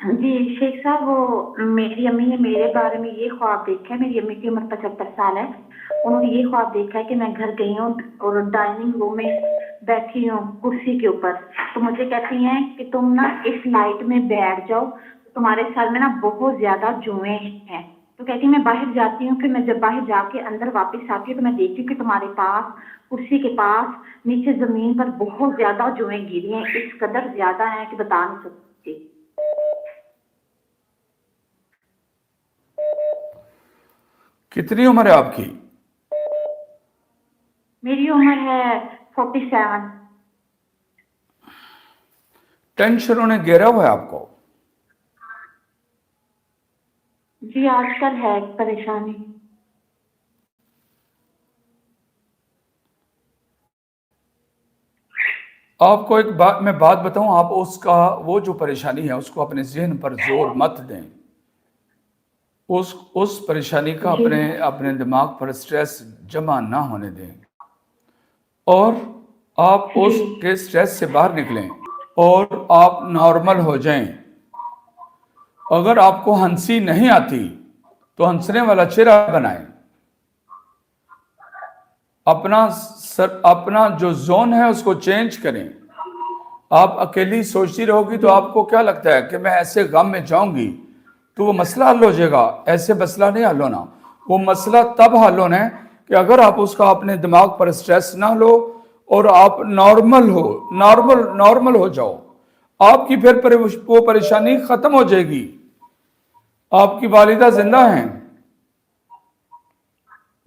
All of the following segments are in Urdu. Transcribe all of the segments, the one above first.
جی شیخ صاحب، وہ میری امی نے میرے بارے میں یہ خواب دیکھا ہے. میری امی کی عمر 75 سال ہے. انہوں نے یہ خواب دیکھا ہے کہ میں گھر گئی ہوں اور ڈائننگ روم میں بیٹھی ہوں کرسی کے اوپر. تو مجھے کہتی ہیں کہ تم نا اس لائٹ میں بیٹھ جاؤ، تمہارے سر میں نا بہت زیادہ جوئیں ہیں. تو کہتی میں باہر جاتی ہوں، کہ میں جب باہر جا کے اندر واپس آتی ہوں تو میں دیکھتی ہوں کہ تمہارے پاس کرسی کے پاس نیچے زمین پر بہت زیادہ جوئیں گری ہیں، اس قدر زیادہ ہیں کہ بتا نہیں سکتی. کتنی عمر ہے آپ کی؟ میری عمر ہے 47. ٹینشنوں نے گھیرا ہوا ہے آپ کو؟ جی آج کل ہے پریشانی. آپ کو ایک بات میں بتاؤں، آپ اس کا وہ جو پریشانی ہے اس کو اپنے ذہن پر زور مت دیں. اس پریشانی کا جی اپنے دماغ پر سٹریس جمع نہ ہونے دیں، اور آپ جی اس کے سٹریس سے باہر نکلیں اور آپ نارمل ہو جائیں. اگر آپ کو ہنسی نہیں آتی تو ہنسنے والا چہرہ بنائیں. اپنا جو زون ہے اس کو چینج کریں. آپ اکیلی سوچتی رہو گی تو جی آپ کو کیا لگتا ہے کہ میں ایسے غم میں جاؤں گی تو وہ مسئلہ حل ہو جائے گا. ایسے مسئلہ نہیں حل ہونا. وہ مسئلہ تب حل ہونا ہے کہ اگر آپ اس کا اپنے دماغ پر سٹریس نہ لو اور آپ نارمل ہو جاؤ. آپ کی پھر وہ پریشانی ختم ہو جائے گی. آپ کی والدہ زندہ ہیں؟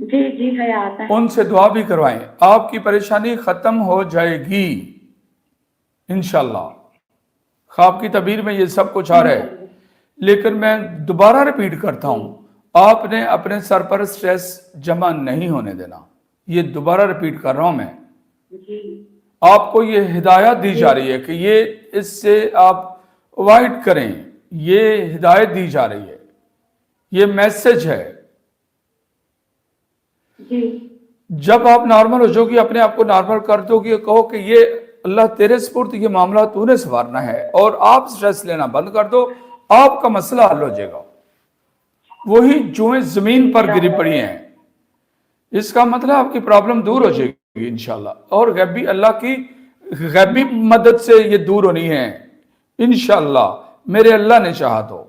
جی جی حیات ہے. ان سے دعا بھی کروائیں، آپ کی پریشانی ختم ہو جائے گی انشاءاللہ. خواب کی تعبیر میں یہ سب کچھ آ رہا ہے. انشاءاللہ. لیکن میں دوبارہ ریپیٹ کرتا جی ہوں، آپ نے اپنے سر پر سٹریس جمع نہیں ہونے دینا. یہ دوبارہ ریپیٹ کر رہا ہوں میں. جی آپ کو یہ ہدایت دی جی جا رہی ہے کہ اس سے آپ اوائڈ کریں. یہ ہدایت دی جا رہی ہے، یہ میسج ہے. جی جب آپ نارمل ہو جاؤ گی، اپنے آپ کو نارمل کر دو گی، کہو کہ یہ اللہ تیرے سپرد یہ معاملہ تو نے سنوارنا ہے، اور آپ سٹریس لینا بند کر دو، آپ کا مسئلہ حل ہو جائے گا. وہی جوئیں زمین پر گری انشاءاللہ. پڑی ہیں، اس کا مطلب آپ کی پرابلم دور ہو جی جائے گی انشاءاللہ. اور اللہ کی غیبی مدد سے یہ دور ہونی ہے انشاءاللہ، میرے اللہ نے چاہا تو.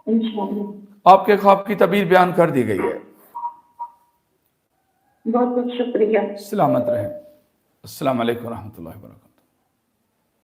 انشاءاللہ. آپ کے خواب کی تعبیر بیان کر دی گئی ہے. بہت بہت شکریہ. سلامت رہیں. السلام علیکم ورحمۃ اللہ وبرکاتہ.